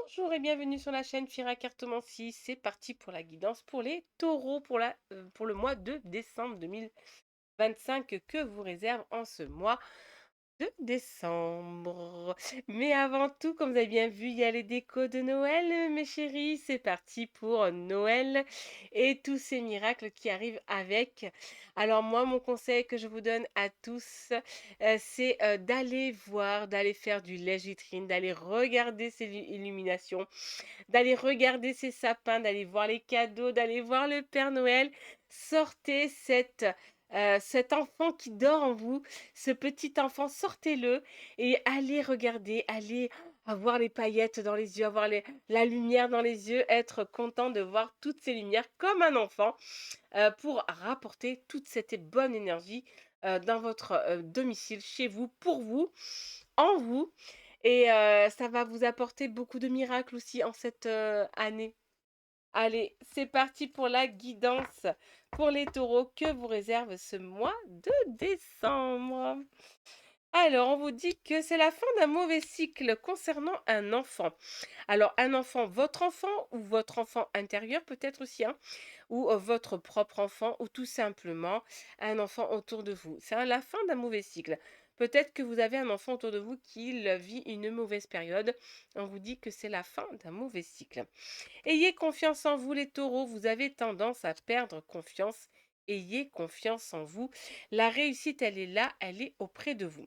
Bonjour et bienvenue sur la chaîne Fira Cartomancie. C'est parti pour la guidance pour les taureaux pour le mois de décembre 2025 que vous réserve en ce mois de décembre. Mais avant tout, comme vous avez bien vu, il y a les décos de Noël, mes chéris. C'est parti pour Noël et tous ces miracles qui arrivent avec. Alors moi, mon conseil que je vous donne à tous, c'est d'aller voir, d'aller faire du lèche-vitrine, d'aller regarder ces illuminations, d'aller regarder ces sapins, d'aller voir les cadeaux, d'aller voir le Père Noël. Sortez cet enfant qui dort en vous, ce petit enfant, sortez-le et allez regarder, allez avoir les paillettes dans les yeux, avoir la lumière dans les yeux, être content de voir toutes ces lumières comme un enfant pour rapporter toute cette bonne énergie dans votre domicile, chez vous, pour vous, en vous. Et ça va vous apporter beaucoup de miracles aussi en cette année. Allez, c'est parti pour la guidance pour les taureaux que vous réserve ce mois de décembre. Alors, on vous dit que c'est la fin d'un mauvais cycle concernant un enfant. Alors, un enfant, votre enfant ou votre enfant intérieur peut-être aussi, hein, ou votre propre enfant, ou tout simplement un enfant autour de vous. C'est la fin d'un mauvais cycle. Peut-être que vous avez un enfant autour de vous qui vit une mauvaise période. On vous dit que c'est la fin d'un mauvais cycle. Ayez confiance en vous, les taureaux. Vous avez tendance à perdre confiance. Ayez confiance en vous. La réussite, elle est là, elle est auprès de vous.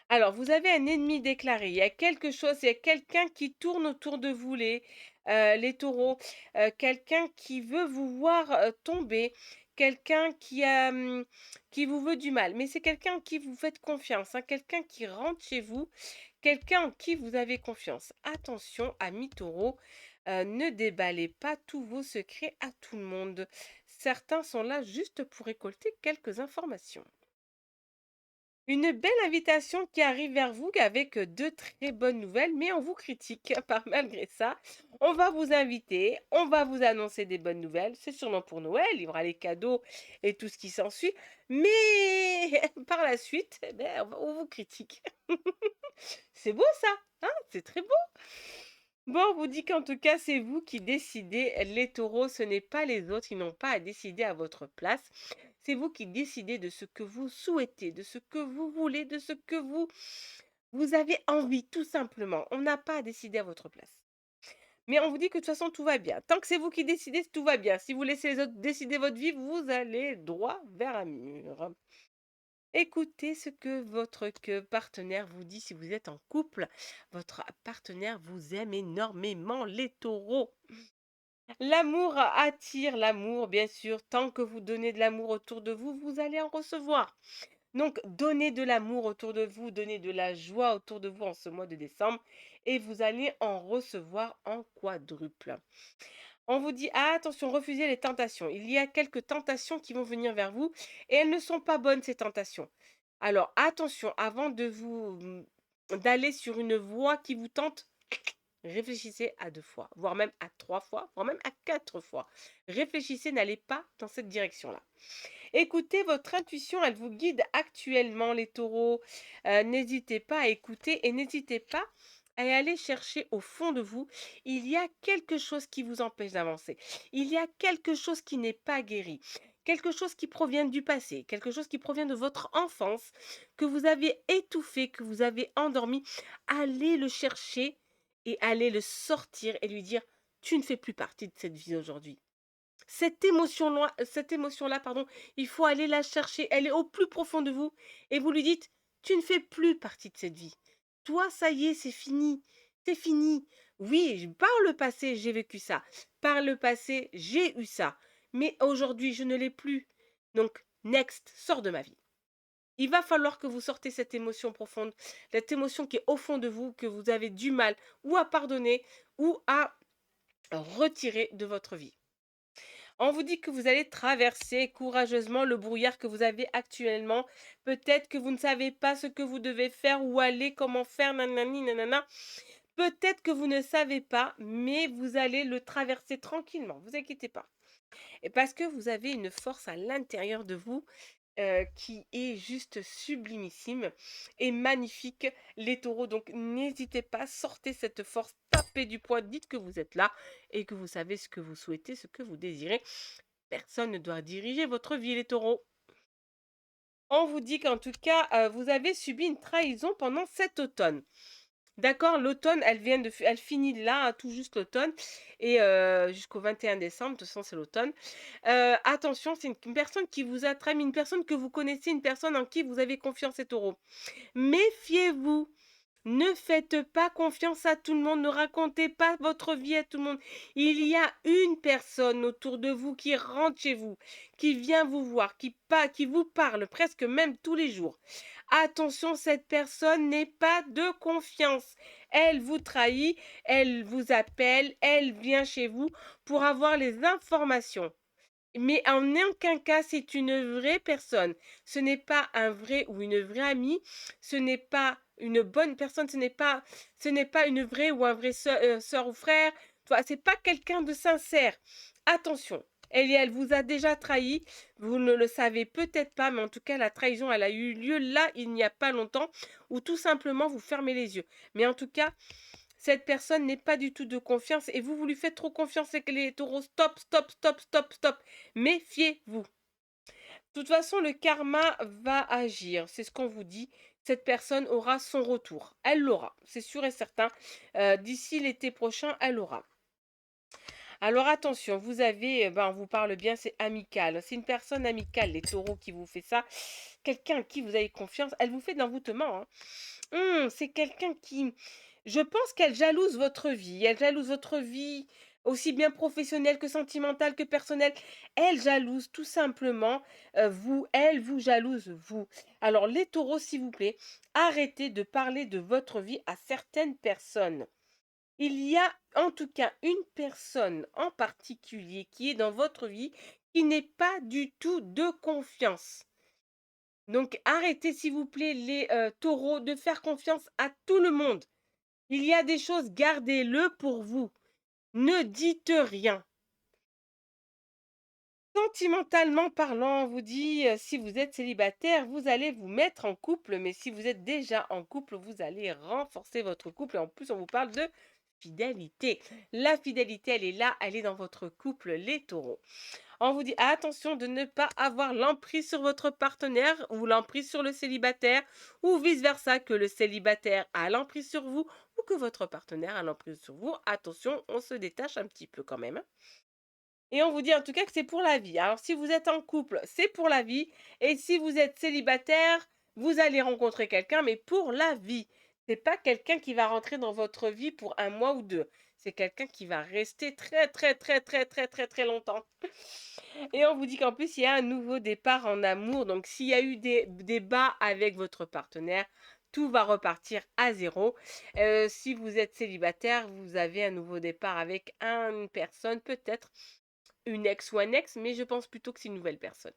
Alors, vous avez un ennemi déclaré. Il y a quelque chose, il y a quelqu'un qui tourne autour de vous, les taureaux. Quelqu'un qui veut vous voir tomber. Quelqu'un qui vous veut du mal. Mais c'est quelqu'un en qui vous faites confiance, hein, quelqu'un qui rentre chez vous, quelqu'un en qui vous avez confiance. Attention, amis taureaux, ne déballez pas tous vos secrets à tout le monde. Certains sont là juste pour récolter quelques informations. Une belle invitation qui arrive vers vous avec de très bonnes nouvelles, mais on vous critique par malgré ça. On va vous inviter, on va vous annoncer des bonnes nouvelles. C'est sûrement pour Noël, il y aura les cadeaux et tout ce qui s'ensuit. Mais par la suite, eh ben, on vous critique. C'est beau ça, hein? C'est très beau. Bon, on vous dit qu'en tout cas, c'est vous qui décidez. Les taureaux, ce n'est pas les autres. Ils n'ont pas à décider à votre place. C'est vous qui décidez de ce que vous souhaitez, de ce que vous voulez, de ce que vous avez envie, tout simplement. On n'a pas à décider à votre place. Mais on vous dit que de toute façon, tout va bien. Tant que c'est vous qui décidez, tout va bien. Si vous laissez les autres décider votre vie, vous allez droit vers un mur. Écoutez ce que partenaire vous dit si vous êtes en couple. Votre partenaire vous aime énormément, les taureaux. L'amour attire l'amour, bien sûr. Tant que vous donnez de l'amour autour de vous, vous allez en recevoir. Donc, donnez de l'amour autour de vous, donnez de la joie autour de vous en ce mois de décembre et vous allez en recevoir en quadruple. On vous dit, ah, attention, refusez les tentations. Il y a quelques tentations qui vont venir vers vous et elles ne sont pas bonnes, ces tentations. Alors, attention, avant d'aller sur une voie qui vous tente, réfléchissez à 2 fois, voire même à 3 fois, voire même à 4 fois. Réfléchissez, n'allez pas dans cette direction-là. Écoutez votre intuition, elle vous guide actuellement, les taureaux. N'hésitez pas à écouter et n'hésitez pas à aller chercher au fond de vous. Il y a quelque chose qui vous empêche d'avancer. Il y a quelque chose qui n'est pas guéri. Quelque chose qui provient du passé, quelque chose qui provient de votre enfance, que vous avez étouffé, que vous avez endormi. Allez le chercher et allez le sortir et lui dire, tu ne fais plus partie de cette vie aujourd'hui. Cette émotion-là, pardon, il faut aller la chercher. Elle est au plus profond de vous. Et vous lui dites, tu ne fais plus partie de cette vie. Toi, ça y est, c'est fini. C'est fini. Oui, par le passé, j'ai vécu ça. Par le passé, j'ai eu ça. Mais aujourd'hui, je ne l'ai plus. Donc, next, sors de ma vie. Il va falloir que vous sortez cette émotion profonde, cette émotion qui est au fond de vous, que vous avez du mal ou à pardonner ou à retirer de votre vie. On vous dit que vous allez traverser courageusement le brouillard que vous avez actuellement. Peut-être que vous ne savez pas ce que vous devez faire, où aller, comment faire, nanani, nanana. Peut-être que vous ne savez pas, mais vous allez le traverser tranquillement, vous inquiétez pas. Et parce que vous avez une force à l'intérieur de vous qui est juste sublimissime et magnifique, les taureaux. Donc n'hésitez pas, sortez cette force, tapez du poing, dites que vous êtes là et que vous savez ce que vous souhaitez, ce que vous désirez. Personne ne doit diriger votre vie, les taureaux. On vous dit qu'en tout cas, vous avez subi une trahison pendant cet automne. D'accord, l'automne, elle finit là, hein, tout juste l'automne, et jusqu'au 21 décembre, de toute façon, c'est l'automne. Attention, c'est une personne qui vous a trahi, mais une personne que vous connaissez, une personne en qui vous avez confiance, les taureaux. Méfiez-vous. Ne faites pas confiance à tout le monde, ne racontez pas votre vie à tout le monde. Il y a une personne autour de vous qui rentre chez vous, qui vient vous voir, qui vous parle presque même tous les jours. Attention, cette personne n'est pas de confiance. Elle vous trahit, elle vous appelle, elle vient chez vous pour avoir les informations. Mais en aucun cas, c'est une vraie personne. Ce n'est pas un vrai ou une vraie amie. Ce n'est pas une bonne personne. Ce n'est pas une vraie ou un vrai sœur ou frère. C'est pas quelqu'un de sincère. Attention. Elle vous a déjà trahi. Vous ne le savez peut-être pas, mais en tout cas, la trahison, elle a eu lieu là, il n'y a pas longtemps, ou tout simplement vous fermez les yeux. Mais en tout cas, cette personne n'est pas du tout de confiance et vous lui faites trop confiance et que les taureaux, stop, stop, stop, stop, stop. Méfiez-vous. De toute façon, le karma va agir. C'est ce qu'on vous dit. Cette personne aura son retour. Elle l'aura. C'est sûr et certain. D'ici l'été prochain, elle l'aura. Alors attention, vous avez, on vous parle bien, c'est amical. C'est une personne amicale, les taureaux qui vous fait ça. Quelqu'un à qui vous avez confiance. Elle vous fait de l'envoûtement, hein. C'est quelqu'un qui, je pense qu'elle jalouse votre vie. Elle jalouse votre vie, aussi bien professionnelle que sentimentale que personnelle. Elle jalouse tout simplement vous. Elle vous jalouse vous. Alors les taureaux, s'il vous plaît, arrêtez de parler de votre vie à certaines personnes. Il y a en tout cas une personne en particulier qui est dans votre vie qui n'est pas du tout de confiance. Donc arrêtez s'il vous plaît les taureaux de faire confiance à tout le monde. Il y a des choses, gardez-le pour vous. Ne dites rien. Sentimentalement parlant, on vous dit, si vous êtes célibataire, vous allez vous mettre en couple, mais si vous êtes déjà en couple, vous allez renforcer votre couple. Et en plus, on vous parle de fidélité. La fidélité, elle est là, elle est dans votre couple, les taureaux. On vous dit attention de ne pas avoir l'emprise sur votre partenaire ou l'emprise sur le célibataire ou vice-versa, que le célibataire a l'emprise sur vous ou que votre partenaire a l'emprise sur vous. Attention, on se détache un petit peu quand même, hein. Et on vous dit en tout cas que c'est pour la vie. Alors si vous êtes en couple, c'est pour la vie. Et si vous êtes célibataire, vous allez rencontrer quelqu'un, mais pour la vie. C'est pas quelqu'un qui va rentrer dans votre vie pour un mois ou deux. C'est quelqu'un qui va rester très très très très très très très longtemps. Et on vous dit qu'en plus, il y a un nouveau départ en amour. Donc s'il y a eu des bas avec votre partenaire, tout va repartir à zéro. Si vous êtes célibataire, vous avez un nouveau départ avec une personne, peut-être une ex ou un ex, mais je pense plutôt que c'est une nouvelle personne.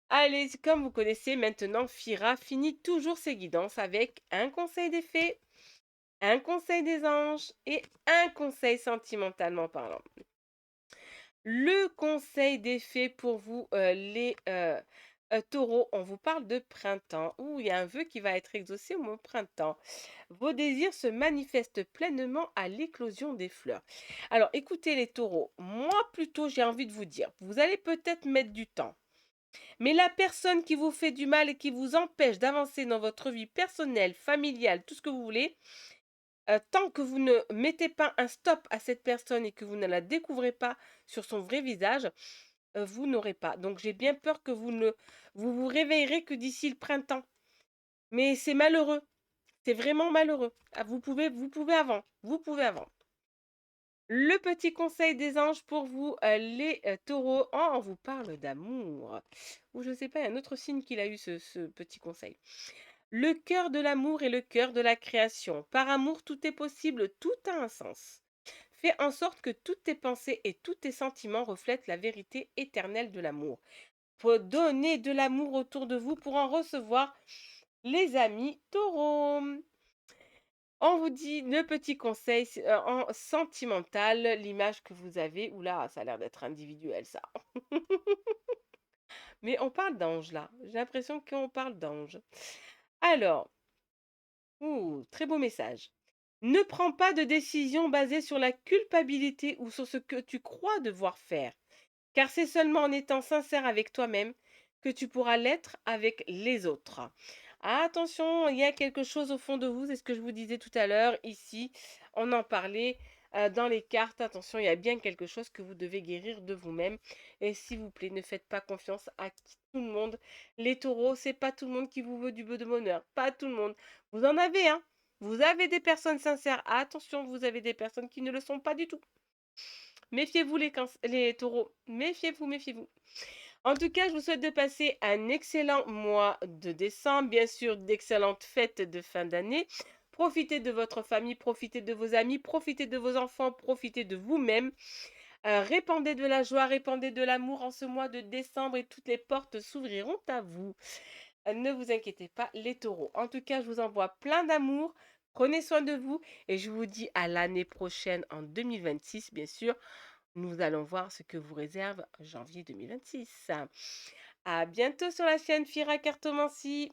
Allez, comme vous connaissez maintenant, Fira finit toujours ses guidances avec un conseil des fées, un conseil des anges et un conseil sentimentalement parlant. Le conseil des fées pour vous, les taureaux, on vous parle de printemps. Ouh, il y a un vœu qui va être exaucé au printemps. Vos désirs se manifestent pleinement à l'éclosion des fleurs. Alors, écoutez les taureaux, moi plutôt j'ai envie de vous dire, vous allez peut-être mettre du temps. Mais la personne qui vous fait du mal et qui vous empêche d'avancer dans votre vie personnelle, familiale, tout ce que vous voulez, tant que vous ne mettez pas un stop à cette personne et que vous ne la découvrez pas sur son vrai visage, vous n'aurez pas. Donc j'ai bien peur que vous vous réveillerez que d'ici le printemps. Mais c'est malheureux. C'est vraiment malheureux. Ah, vous pouvez avant. Vous pouvez avant. Le petit conseil des anges pour vous, les taureaux. Oh, on vous parle d'amour. Ou je ne sais pas, il y a un autre signe qu'il a eu ce petit conseil. Le cœur de l'amour est le cœur de la création. Par amour, tout est possible, tout a un sens. Fais en sorte que toutes tes pensées et tous tes sentiments reflètent la vérité éternelle de l'amour. Faut donner de l'amour autour de vous pour en recevoir, les amis taureaux. On vous dit le petit conseil en sentimental, l'image que vous avez. Oula, ça a l'air d'être individuel ça. Mais on parle d'ange là. J'ai l'impression qu'on parle d'ange. Alors, très beau message. Ne prends pas de décision basée sur la culpabilité ou sur ce que tu crois devoir faire, car c'est seulement en étant sincère avec toi-même que tu pourras l'être avec les autres. Attention, il y a quelque chose au fond de vous, c'est ce que je vous disais tout à l'heure, ici, on en parlait dans les cartes. Attention, il y a bien quelque chose que vous devez guérir de vous-même. Et s'il vous plaît, ne faites pas confiance à tout le monde. Les taureaux, c'est pas tout le monde qui vous veut du beau de bonheur. Pas tout le monde. Vous en avez, hein. Vous avez des personnes sincères. Attention, vous avez des personnes qui ne le sont pas du tout. Méfiez-vous les taureaux. Méfiez-vous, méfiez-vous. En tout cas, je vous souhaite de passer un excellent mois de décembre, bien sûr d'excellentes fêtes de fin d'année. Profitez de votre famille, profitez de vos amis, profitez de vos enfants, profitez de vous-même. Répandez de la joie, répandez de l'amour en ce mois de décembre et toutes les portes s'ouvriront à vous. Ne vous inquiétez pas, les taureaux. En tout cas, je vous envoie plein d'amour. Prenez soin de vous et je vous dis à l'année prochaine en 2026, bien sûr. Nous allons voir ce que vous réserve janvier 2026. À bientôt sur la chaîne Fira Cartomancie.